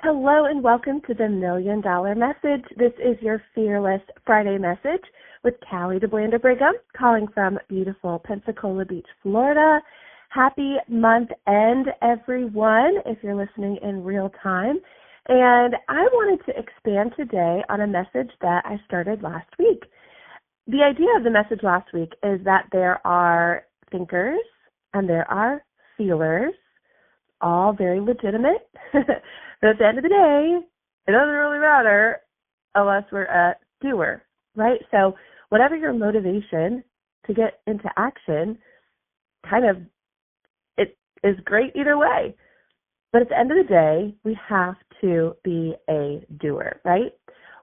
Hello and welcome to the Million Dollar Message. This is your Fearless Friday message with Callie DeBlanda Brigham, calling from beautiful Pensacola Beach, Florida. Happy month end, everyone, if you're listening in real time. And I wanted to expand today on a message that I started last week. The idea of the message last week is that there are thinkers and there are feelers, all very legitimate. But at the end of the day, it doesn't really matter unless we're a doer, right? So whatever your motivation to get into action, it is great either way. But at the end of the day, we have to be a doer, right?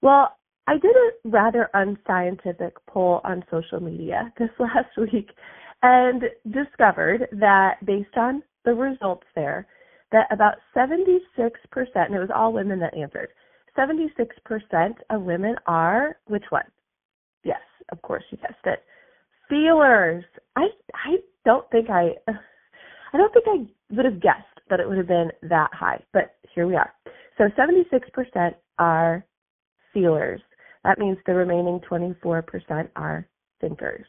Well, I did a rather unscientific poll on social media this last week and discovered that based on the results there, that about 76%, and it was all women that answered, 76% of women are, which one? Yes, of course you guessed it, feelers. I don't think I would have guessed that it would have been that high, but here we are. So 76% are feelers. That means the remaining 24% are thinkers.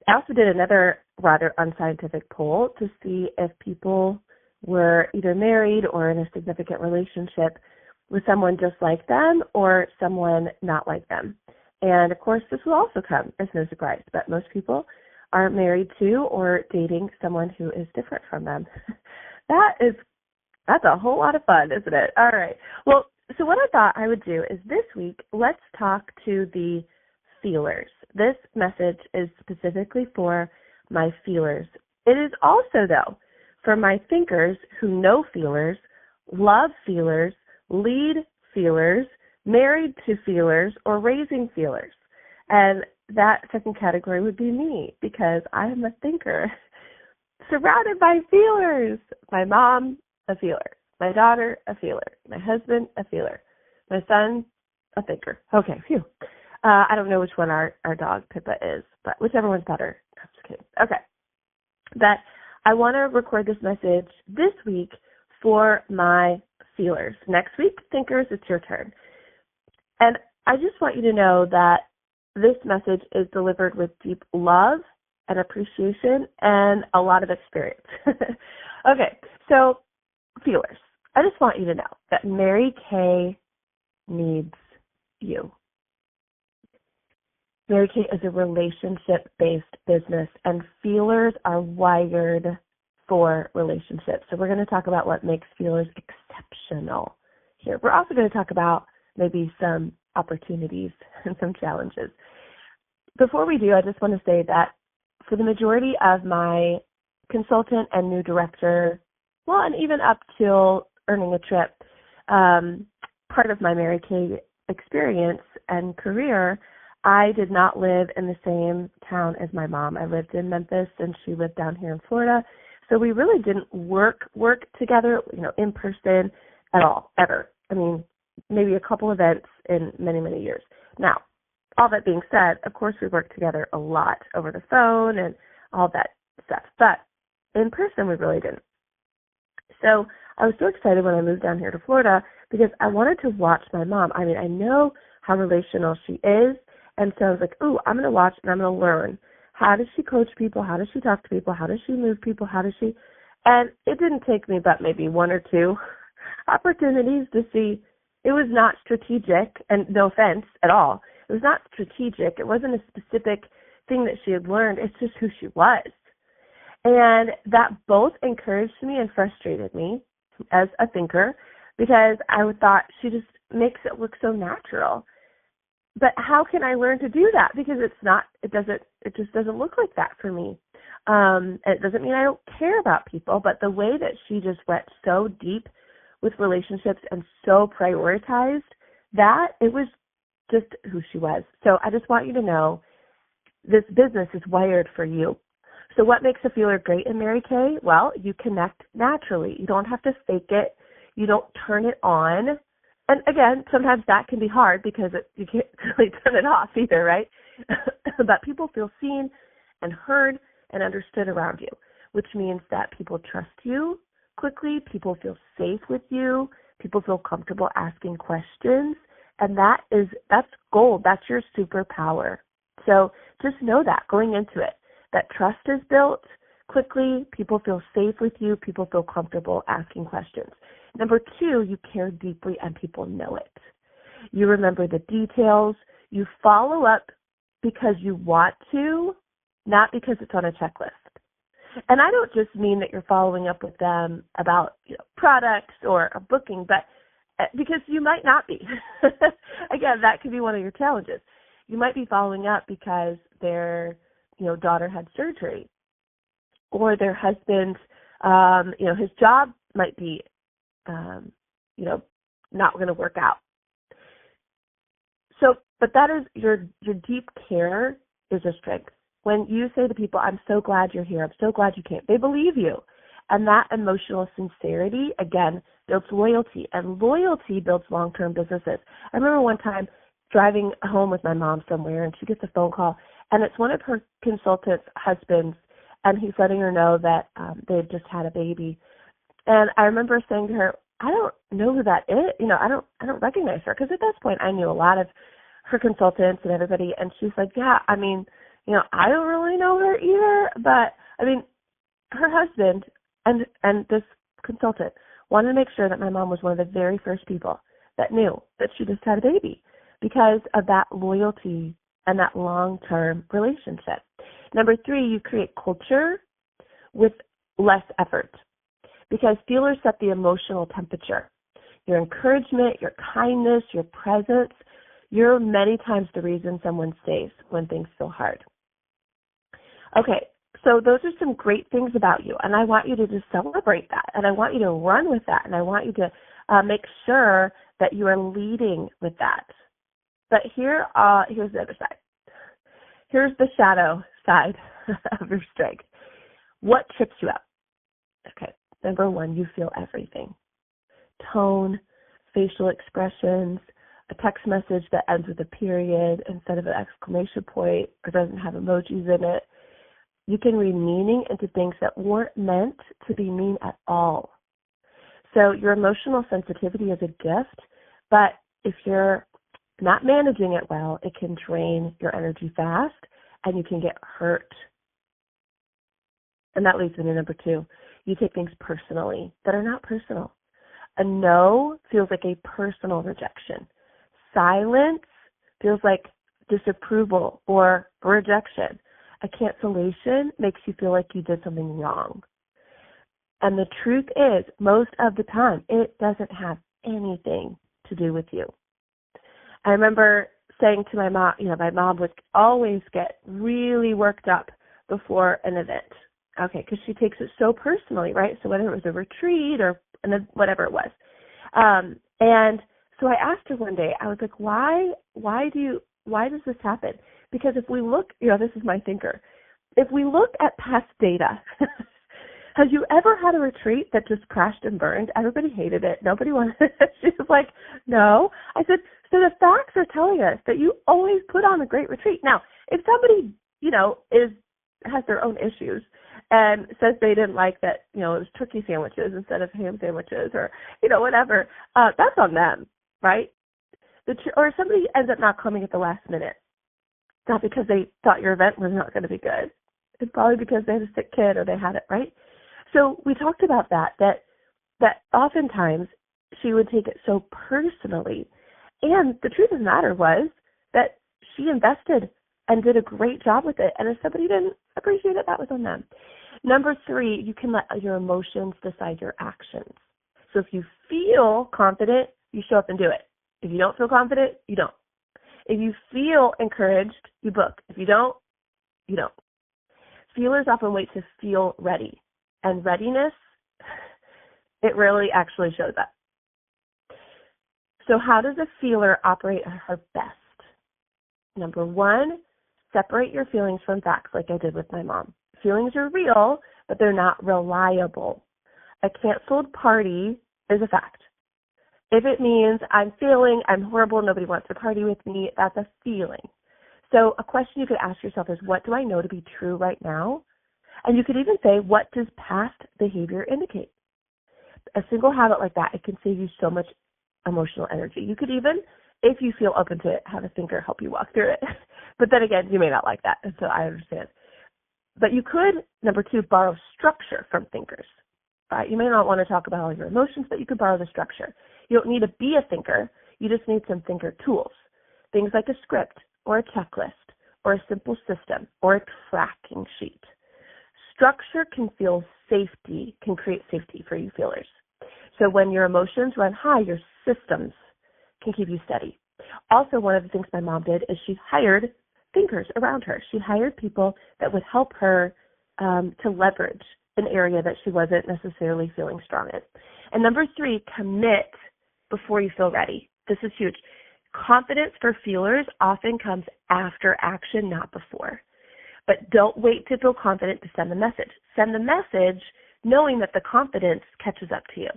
I also did another rather unscientific poll to see if people were either married or in a significant relationship with someone just like them or someone not like them. And of course, this will also come as no surprise, but most people are married to or dating someone who is different from them. That's a whole lot of fun, isn't it? All right. Well, so what I thought I would do is this week, let's talk to the feelers. This message is specifically for my feelers. It is also, though, for my thinkers who know feelers, love feelers, lead feelers, married to feelers, or raising feelers. And that second category would be me because I am a thinker surrounded by feelers. My mom, a feeler. My daughter, a feeler. My husband, a feeler. My son, a thinker. Okay, phew. I don't know which one our dog, Pippa, is, but whichever one's better. I'm just kidding. Okay. But I want to record this message this week for my feelers. Next week, thinkers, it's your turn. And I just want you to know that this message is delivered with deep love and appreciation and a lot of experience. Okay, so feelers. I just want you to know that Mary Kay needs you. Mary Kay is a relationship-based business, and feelers are wired for relationships. So we're going to talk about what makes feelers exceptional here. We're also going to talk about maybe some opportunities and some challenges. Before we do, I just want to say that for the majority of my consultant and new director, well, and even up till earning a trip, part of my Mary Kay experience and career, I did not live in the same town as my mom. I lived in Memphis and she lived down here in Florida. So we really didn't work together, in person at all, ever. I mean, maybe a couple events in many, many years. Now, all that being said, of course we worked together a lot over the phone and all that stuff. But in person we really didn't. So I was so excited when I moved down here to Florida because I wanted to watch my mom. I mean, I know how relational she is. And so I was like, ooh, I'm going to watch and I'm going to learn. How does she coach people? How does she talk to people? How does she move people? And it didn't take me but maybe one or two opportunities to see it was not strategic, and no offense at all. It was not strategic. It wasn't a specific thing that she had learned. It's just who she was. And that both encouraged me and frustrated me as a thinker because I thought she just makes it look so natural. But how can I learn to do that? Because it just doesn't look like that for me. It doesn't mean I don't care about people, but the way that she just went so deep with relationships and so prioritized that, it was just who she was. So I just want you to know this business is wired for you. So what makes a feeler great in Mary Kay? Well, you connect naturally. You don't have to fake it. You don't turn it on. And again, sometimes that can be hard because you can't really turn it off either, right? But people feel seen and heard and understood around you, which means that people trust you quickly, people feel safe with you, People feel comfortable asking questions, and that's gold. That's your superpower. So just know that going into it, that trust is built quickly. People feel safe with you. People feel comfortable asking questions. Number 2, you care deeply and people know it. You remember the details. You follow up because you want to, not because it's on a checklist. And I don't just mean that you're following up with them about products or a booking, but because you might not be. Again, that could be one of your challenges. You might be following up because their daughter had surgery, or their husband, his job might be, not going to work out. So, but that is your deep care is a strength. When you say to people, I'm so glad you're here, I'm so glad you came, they believe you. And that emotional sincerity, again, builds loyalty. And loyalty builds long-term businesses. I remember one time driving home with my mom somewhere, and she gets a phone call, and it's one of her consultant's husbands, and he's letting her know that they had just had a baby. And I remember saying to her, I don't know who that is. I don't recognize her, because at this point I knew a lot of her consultants and everybody. And she's like, yeah, I don't really know her either, but her husband and this consultant wanted to make sure that my mom was one of the very first people that knew that she just had a baby because of that loyalty and that long-term relationship. Number 3, you create culture with less effort because feelers set the emotional temperature. Your encouragement, your kindness, your presence, you're many times the reason someone stays when things feel hard. Okay, so those are some great things about you, and I want you to just celebrate that, and I want you to run with that, and I want you to make sure that you are leading with that. But here's the other side. Here's the shadow side of your strength. What trips you up? Okay, number 1, you feel everything. Tone, facial expressions, a text message that ends with a period instead of an exclamation point or doesn't have emojis in it. You can read meaning into things that weren't meant to be mean at all. So your emotional sensitivity is a gift, but if you're not managing it well, it can drain your energy fast and you can get hurt. And that leads me to number 2. You take things personally that are not personal. A no feels like a personal rejection. Silence feels like disapproval or rejection. A cancellation makes you feel like you did something wrong. And the truth is, most of the time, it doesn't have anything to do with you. I remember saying to my mom, my mom would always get really worked up before an event. Okay, because she takes it so personally, right? So whether it was a retreat or whatever it was. And so I asked her one day, I was like, why does this happen? Because if we look, this is my thinker. If we look at past data, have you ever had a retreat that just crashed and burned? Everybody hated it. Nobody wanted it. She was like, no. I said, so the facts are telling us that you always put on a great retreat. Now, if somebody, has their own issues and says they didn't like that, it was turkey sandwiches instead of ham sandwiches or, whatever, that's on them, right? Or somebody ends up not coming at the last minute. Not because they thought your event was not going to be good. It's probably because they had a sick kid or they had it, right? So we talked about that oftentimes she would take it so personally. And the truth of the matter was that she invested and did a great job with it. And if somebody didn't appreciate it, that was on them. Number 3, you can let your emotions decide your actions. So if you feel confident, you show up and do it. If you don't feel confident, you don't. If you feel encouraged, you book. If you don't, you don't. Feelers often wait to feel ready. And readiness, it rarely actually shows up. So how does a feeler operate at her best? Number 1, separate your feelings from facts like I did with my mom. Feelings are real, but they're not reliable. A canceled party is a fact. If it means I'm horrible, nobody wants to party with me, that's a feeling. So a question you could ask yourself is, what do I know to be true right now? And you could even say, what does past behavior indicate? a single habit like that, it can save you so much emotional energy. You could even, if you feel open to it, have a thinker help you walk through it. But then again, you may not like that, and so I understand. But you could, number 2, borrow structure from thinkers. Right? You may not want to talk about all your emotions, but you could borrow the structure. You don't need to be a thinker. You just need some thinker tools. Things like a script or a checklist or a simple system or a tracking sheet. Structure can create safety for you feelers. So when your emotions run high, your systems can keep you steady. Also, one of the things my mom did is she hired thinkers around her. She hired people that would help her to leverage an area that she wasn't necessarily feeling strong in. And number 3, commit before you feel ready. This is huge. Confidence for feelers often comes after action, not before. But don't wait to feel confident to send the message. Send the message knowing that the confidence catches up to you.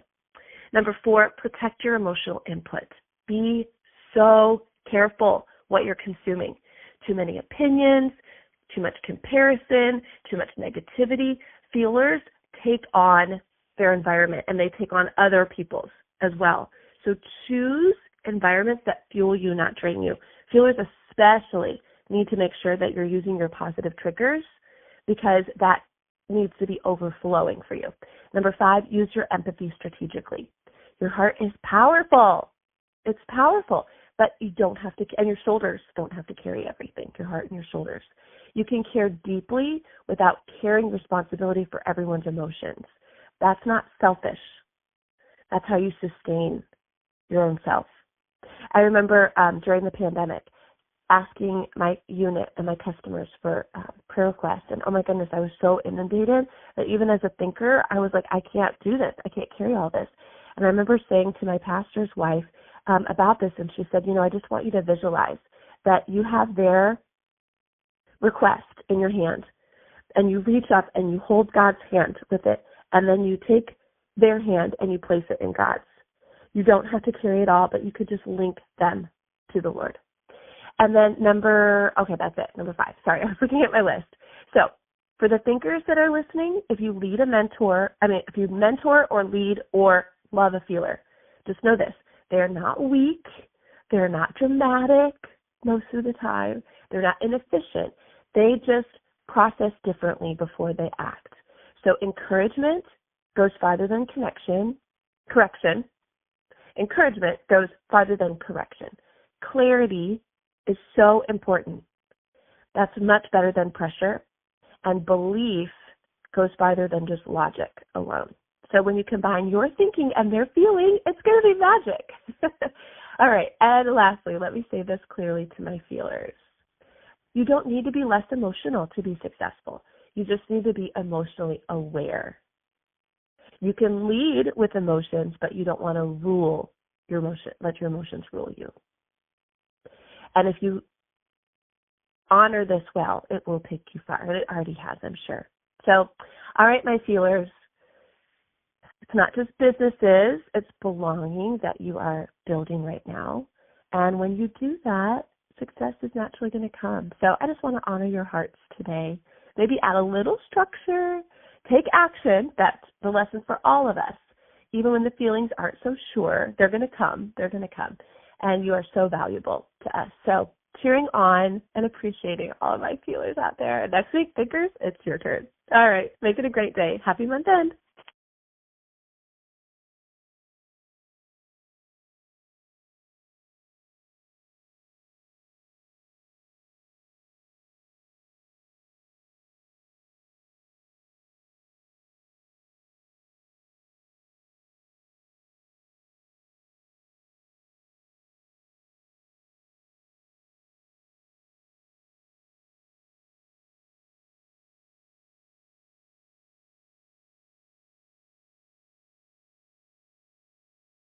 Number 4, protect your emotional input. Be so careful what you're consuming. Too many opinions, too much comparison, too much negativity. Feelers take on their environment and they take on other people's as well. So choose environments that fuel you, not drain you. Feelers especially need to make sure that you're using your positive triggers because that needs to be overflowing for you. Number 5, use your empathy strategically. Your heart is powerful. It's powerful, but you don't have to, and your shoulders don't have to carry everything, your heart and your shoulders. You can care deeply without carrying responsibility for everyone's emotions. That's not selfish. That's how you sustain your own self. I remember during the pandemic asking my unit and my customers for prayer requests, and oh my goodness, I was so inundated that even as a thinker, I was like, I can't do this. I can't carry all this. And I remember saying to my pastor's wife about this, and she said, I just want you to visualize that you have their request in your hand, and you reach up and you hold God's hand with it, and then you take their hand and you place it in God's. You don't have to carry it all, but you could just link them to the Lord. And then that's it, number 5. Sorry, I was looking at my list. So for the thinkers that are listening, if you mentor or lead or love a feeler, just know this. They're not weak. They're not dramatic most of the time. They're not inefficient. They just process differently before they act. So encouragement goes farther than correction. Encouragement goes farther than correction. Clarity is so important. That's much better than pressure. And belief goes farther than just logic alone. So when you combine your thinking and their feeling, it's going to be magic. All right. And lastly, let me say this clearly to my feelers. You don't need to be less emotional to be successful. You just need to be emotionally aware. You can lead with emotions, but you don't want to rule your emotion, let your emotions rule you. And if you honor this well, it will take you far. And it already has, I'm sure. So, all right, my feelers. It's not just businesses, it's belonging that you are building right now. And when you do that, success is naturally going to come. So I just want to honor your hearts today. Maybe add a little structure. Take action. That's the lesson for all of us. Even when the feelings aren't so sure, they're going to come. They're going to come. And you are so valuable to us. So cheering on and appreciating all of my feelers out there. Next week, thinkers, it's your turn. All right. Make it a great day. Happy month end.